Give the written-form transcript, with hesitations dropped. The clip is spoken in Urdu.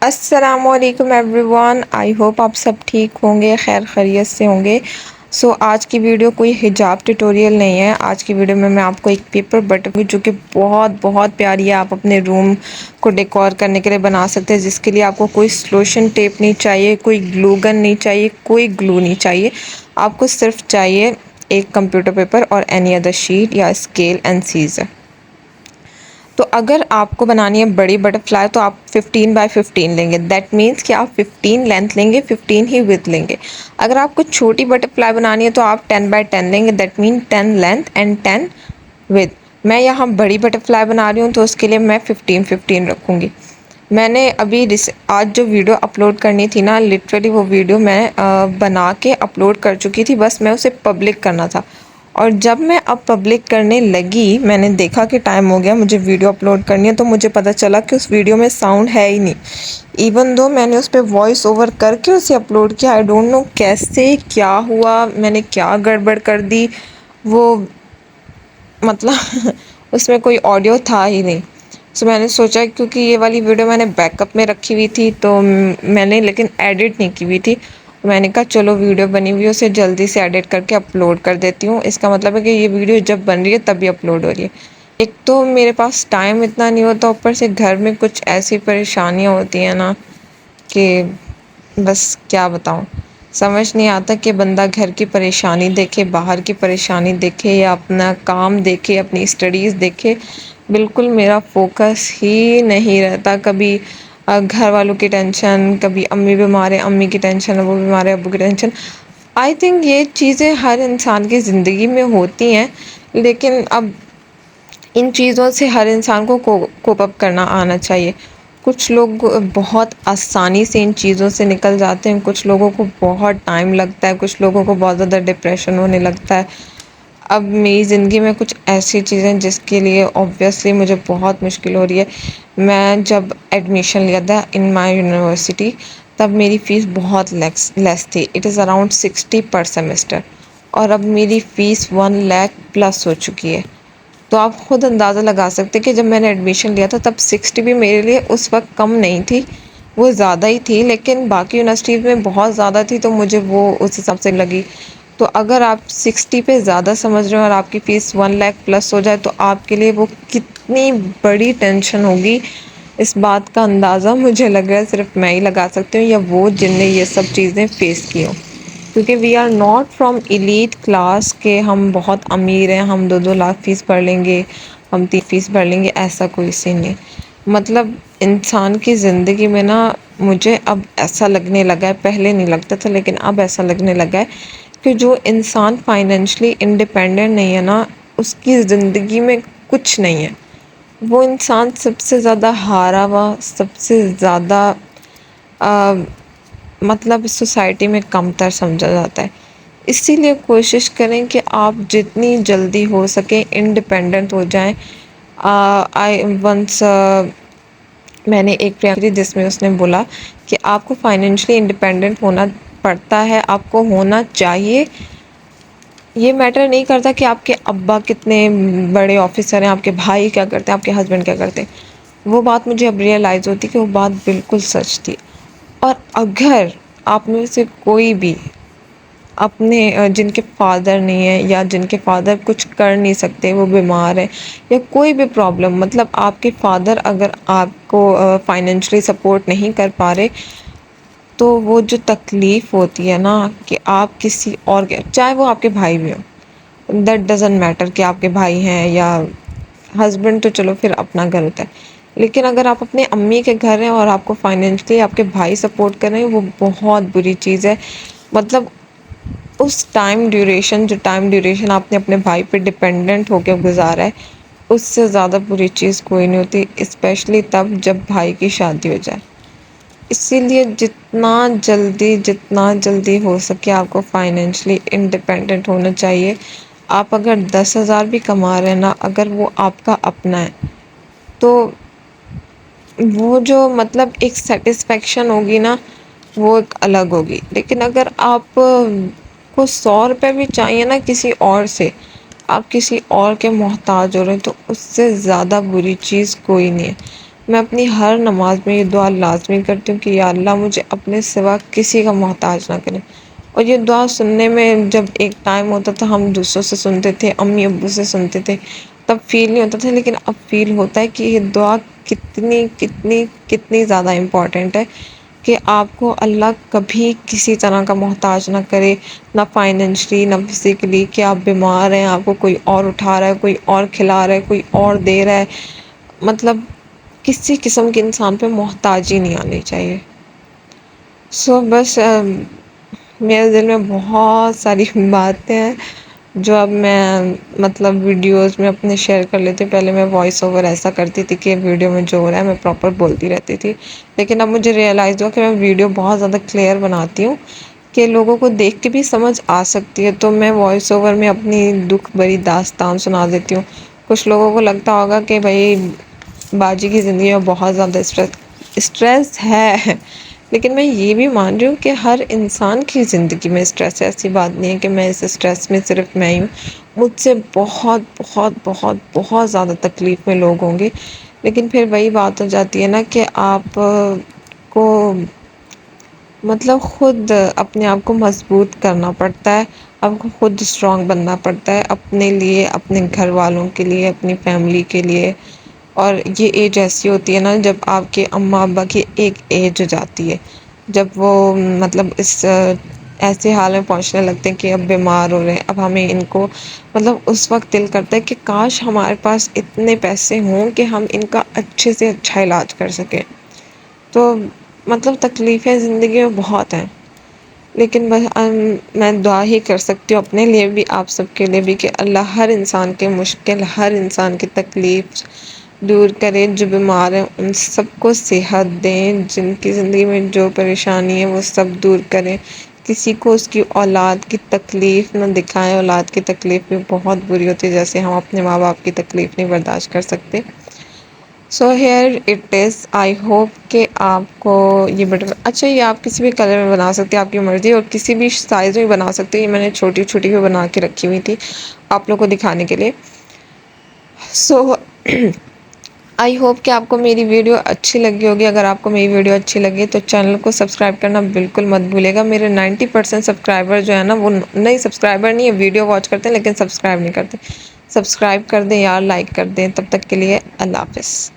السلام علیکم ایوری ون، آئی ہوپ آپ سب ٹھیک ہوں گے، خیر خیریت سے ہوں گے۔ آج کی ویڈیو کوئی حجاب ٹیٹوریل نہیں ہے۔ آج کی ویڈیو میں آپ کو ایک پیپر بٹن جو کہ بہت پیاری ہے، آپ اپنے روم کو ڈیکور کرنے کے لیے بنا سکتے ہیں، جس کے لیے آپ کو کوئی سلوشن ٹیپ نہیں چاہیے، کوئی گلو گن نہیں چاہیے، کوئی گلو نہیں چاہیے۔ آپ کو صرف چاہیے ایک کمپیوٹر پیپر اور اینی ادر شیٹ یا اسکیل اینڈ سیزر۔ تو اگر آپ کو بنانی ہے بڑی بٹر فلائی تو آپ 15x15 لیں گے، دیٹ مینس کہ آپ 15 لینتھ لیں گے، 15 ہی width لیں گے۔ اگر آپ کو چھوٹی بٹر فلائی بنانی ہے تو آپ 10x10 لیں گے، that mean 10 length and 10 width۔ میں یہاں بڑی بٹر فلائی بنا رہی ہوں تو اس کے لیے میں 15 رکھوں گی۔ میں نے ابھی آج جو ویڈیو اپلوڈ کرنی تھی نا، لٹرلی وہ ویڈیو میں بنا کے اپلوڈ کر چکی تھی، بس میں اسے پبلک کرنا تھا۔ اور جب میں اب پبلک کرنے لگی، میں نے دیکھا کہ ٹائم ہو گیا، مجھے ویڈیو اپلوڈ کرنی ہے، تو مجھے پتہ چلا کہ اس ویڈیو میں ساؤنڈ ہے ہی نہیں، ایون دو میں نے اس پہ وائس اوور کر کے اسے اپلوڈ کیا۔ آئی ڈونٹ نو کیسے کیا ہوا، میں نے کیا گڑبڑ کر دی، وہ مطلب اس میں کوئی آڈیو تھا ہی نہیں۔ میں نے سوچا کیونکہ یہ والی ویڈیو میں نے بیک اپ میں رکھی ہوئی تھی تو میں نے لیکن ایڈٹ نہیں کی ہوئی تھی، میں نے کہا چلو ویڈیو بنی ہوئی ہے اسے جلدی سے ایڈٹ کر کے اپلوڈ کر دیتی ہوں۔ اس کا مطلب ہے کہ یہ ویڈیو جب بن رہی ہے تبھی اپلوڈ ہو رہی ہے۔ ایک تو میرے پاس ٹائم اتنا نہیں ہوتا، اوپر سے گھر میں کچھ ایسی پریشانیاں ہوتی ہیں نا کہ بس کیا بتاؤں، سمجھ نہیں آتا کہ بندہ گھر کی پریشانی دیکھے، باہر کی پریشانی دیکھے، یا اپنا کام دیکھے، اپنی اسٹڈیز دیکھے۔ بالکل میرا فوکس ہی نہیں رہتا، کبھی گھر والوں کی ٹینشن، کبھی امی بیمار ہے امی کی ٹینشن، ابو بیمار ہے ابو کی ٹینشن۔ آئی تھنک یہ چیزیں ہر انسان کی زندگی میں ہوتی ہیں، لیکن اب ان چیزوں سے ہر انسان کو کوپ اپ کرنا آنا چاہیے۔ کچھ لوگ بہت آسانی سے ان چیزوں سے نکل جاتے ہیں، کچھ لوگوں کو بہت ٹائم لگتا ہے، کچھ لوگوں کو بہت زیادہ ڈپریشن ہونے لگتا ہے۔ اب میری زندگی میں کچھ ایسی چیزیں جس کے لیے اوبویسلی مجھے بہت مشکل ہو رہی ہے۔ میں جب ایڈمیشن لیا تھا ان مائی یونیورسٹی تب میری فیس بہت لیس تھی، it is around 60 per semester, اور اب میری فیس 1 لاکھ پلس ہو چکی ہے۔ تو آپ خود اندازہ لگا سکتے کہ جب میں نے ایڈمیشن لیا تھا تب 60 بھی میرے لیے اس وقت کم نہیں تھی، وہ زیادہ ہی تھی، لیکن باقی یونیورسٹیز میں بہت زیادہ تھی تو مجھے وہ اس حساب سے لگی۔ تو اگر آپ 60 پہ زیادہ سمجھ رہے ہیں اور آپ کی فیس 1 لاکھ پلس ہو جائے تو آپ کے لیے وہ کتنی بڑی ٹینشن ہوگی، اس بات کا اندازہ مجھے لگ رہا ہے صرف میں ہی لگا سکتی ہوں، یا وہ جن نے یہ سب چیزیں فیس کی ہوں۔ کیونکہ we are not from elite class کہ ہم بہت امیر ہیں، ہم 2-2 لاکھ فیس بھر لیں گے، ہم 3 فیس بھر لیں گے، ایسا کوئی سین نہیں۔ مطلب انسان کی زندگی میں نا مجھے اب ایسا لگنے لگا ہے، پہلے نہیں لگتا تھا لیکن اب ایسا لگنے لگا ہے کہ جو انسان فائنینشلی انڈیپینڈنٹ نہیں ہے نا، اس کی زندگی میں کچھ نہیں ہے۔ وہ انسان سب سے زیادہ ہارا ہوا، سب سے زیادہ مطلب سوسائٹی میں کمتر سمجھا جاتا ہے۔ اسی لیے کوشش کریں کہ آپ جتنی جلدی ہو سکے انڈیپینڈنٹ ہو جائیں۔ میں نے ایک پریاں جس میں اس نے بولا کہ آپ کو فائنینشلی انڈیپینڈنٹ ہونا پڑتا ہے، آپ کو ہونا چاہیے۔ یہ میٹر نہیں کرتا کہ آپ کے ابا کتنے بڑے آفیسر ہیں، آپ کے بھائی کیا کرتے ہیں، آپ کے ہسبینڈ کیا کرتے ہیں۔ وہ بات مجھے اب ریئلائز ہوتی کہ وہ بات بالکل سچ تھی۔ اور اگر آپ میں سے کوئی بھی اپنے جن کے فادر نہیں ہیں یا جن کے فادر کچھ کر نہیں سکتے، وہ بیمار ہیں یا کوئی بھی پرابلم، مطلب آپ کے فادر اگر آپ کو فائنینشلی سپورٹ نہیں کر پا رہے، تو وہ جو تکلیف ہوتی ہے نا کہ آپ کسی اور کے، چاہے وہ آپ کے بھائی بھی ہوں، دیٹ ڈزنٹ میٹر کہ آپ کے بھائی ہیں یا ہسبینڈ، تو چلو پھر اپنا گھر ہوتا ہے، لیکن اگر آپ اپنے امی کے گھر ہیں اور آپ کو فائنینشلی آپ کے بھائی سپورٹ کر رہے ہیں، وہ بہت بری چیز ہے۔ مطلب اس جو ٹائم ڈیوریشن آپ نے اپنے بھائی پہ ڈپینڈنٹ ہو کے گزارا ہے، اس سے زیادہ بری چیز کوئی نہیں ہوتی، اسپیشلی تب جب بھائی کی شادی ہو جائے۔ اسی لیے جتنا جلدی ہو سکے آپ کو فائنینشلی انڈیپینڈنٹ ہونا چاہیے۔ آپ اگر 10,000 بھی کما رہے ہیں نا، اگر وہ آپ کا اپنا ہے تو وہ جو مطلب ایک سیٹسفیکشن ہوگی نا، وہ ایک الگ ہوگی۔ لیکن اگر آپ کو 100 روپے بھی چاہیے نا کسی اور سے، آپ کسی اور کے محتاج ہو رہے ہیں، تو اس سے زیادہ بری چیز کوئی نہیں ہے۔ میں اپنی ہر نماز میں یہ دعا لازمی کرتی ہوں کہ یا اللہ مجھے اپنے سوا کسی کا محتاج نہ کرے۔ اور یہ دعا سننے میں جب ایک ٹائم ہوتا تھا ہم دوسروں سے سنتے تھے، امی ابو سے سنتے تھے، تب فیل نہیں ہوتا تھا، لیکن اب فیل ہوتا ہے کہ یہ دعا کتنی کتنی کتنی زیادہ امپورٹنٹ ہے کہ آپ کو اللہ کبھی کسی طرح کا محتاج نہ کرے، نہ فائنینشلی نہ فزیکلی، کہ آپ بیمار ہیں آپ کو کوئی اور اٹھا رہا ہے، کوئی اور کھلا رہا ہے، کوئی اور دے رہا ہے، مطلب کسی قسم کے انسان پہ محتاجی نہیں آنی چاہیے۔ بس میرے دل میں بہت ساری باتیں ہیں جو اب میں مطلب ویڈیوز میں اپنے شیئر کر لیتی ہوں۔ پہلے میں وائس اوور ایسا کرتی تھی کہ ویڈیو میں جو ہو رہا ہے میں پراپر بولتی رہتی تھی، لیکن اب مجھے ریئلائز ہوا کہ میں ویڈیو بہت زیادہ کلیئر بناتی ہوں کہ لوگوں کو دیکھ کے بھی سمجھ آ سکتی ہے، تو میں وائس اوور میں اپنی دکھ بھری داستان سنا دیتی ہوں۔ کچھ لوگوں کو لگتا ہوگا کہ بھائی باجی کی زندگی میں بہت زیادہ اسٹریس ہے، لیکن میں یہ بھی مان رہی ہوں کہ ہر انسان کی زندگی میں اسٹریس ہے۔ ایسی بات نہیں ہے کہ میں اس اسٹریس میں صرف میں ہی ہوں، مجھ سے بہت بہت بہت بہت زیادہ تکلیف میں لوگ ہوں گے، لیکن پھر وہی بات ہو جاتی ہے نا کہ آپ کو مطلب خود اپنے آپ کو مضبوط کرنا پڑتا ہے، آپ کو خود اسٹرانگ بننا پڑتا ہے اپنے لیے، اپنے گھر والوں کے لیے، اپنی فیملی کے لیے۔ اور یہ ایج ایسی ہوتی ہے نا جب آپ کے اماں ابا کی ایک ایج ہو جاتی ہے، جب وہ مطلب اس ایسے حال میں پہنچنے لگتے ہیں کہ اب بیمار ہو رہے ہیں، اب ہمیں ان کو مطلب اس وقت دل کرتا ہے کہ کاش ہمارے پاس اتنے پیسے ہوں کہ ہم ان کا اچھے سے اچھا علاج کر سکیں۔ تو مطلب تکلیفیں زندگی میں بہت ہیں، لیکن بس میں دعا ہی کر سکتی ہوں اپنے لیے بھی، آپ سب کے لیے بھی، کہ اللہ ہر انسان کے مشکل، ہر انسان کی تکلیف دور کرے، جو بیمار ہیں ان سب کو صحت دیں، جن کی زندگی میں جو پریشانی ہے وہ سب دور کریں، کسی کو اس کی اولاد کی تکلیف نہ دکھائیں۔ اولاد کی تکلیف بھی بہت بری ہوتی ہے، جیسے ہم اپنے ماں باپ کی تکلیف نہیں برداشت کر سکتے۔ Here it is, I hope کہ آپ کو یہ بٹر اچھا، یہ آپ کسی بھی کلر میں بنا سکتے ہیں، آپ کی مرضی، اور کسی بھی سائز میں بنا سکتے ہیں۔ یہ میں نے چھوٹی چھوٹی بھی بنا کے رکھی ہوئی تھی آپ لوگوں کو دکھانے کے لیے۔ آئی ہوپ کہ آپ کو میری ویڈیو اچھی لگی ہوگی۔ اگر آپ کو میری ویڈیو اچھی لگی تو چینل کو سبسکرائب کرنا بالکل مت بھولے گا۔ میرے 90% سبسکرائبر جو ہے نا وہ نئی سبسکرائبر نہیں ہے، ویڈیو واچ کرتے ہیں لیکن سبسکرائب نہیں کرتے۔ سبسکرائب کر دیں یار، لائک کر دیں۔ تب تک کے لیے اللہ حافظ۔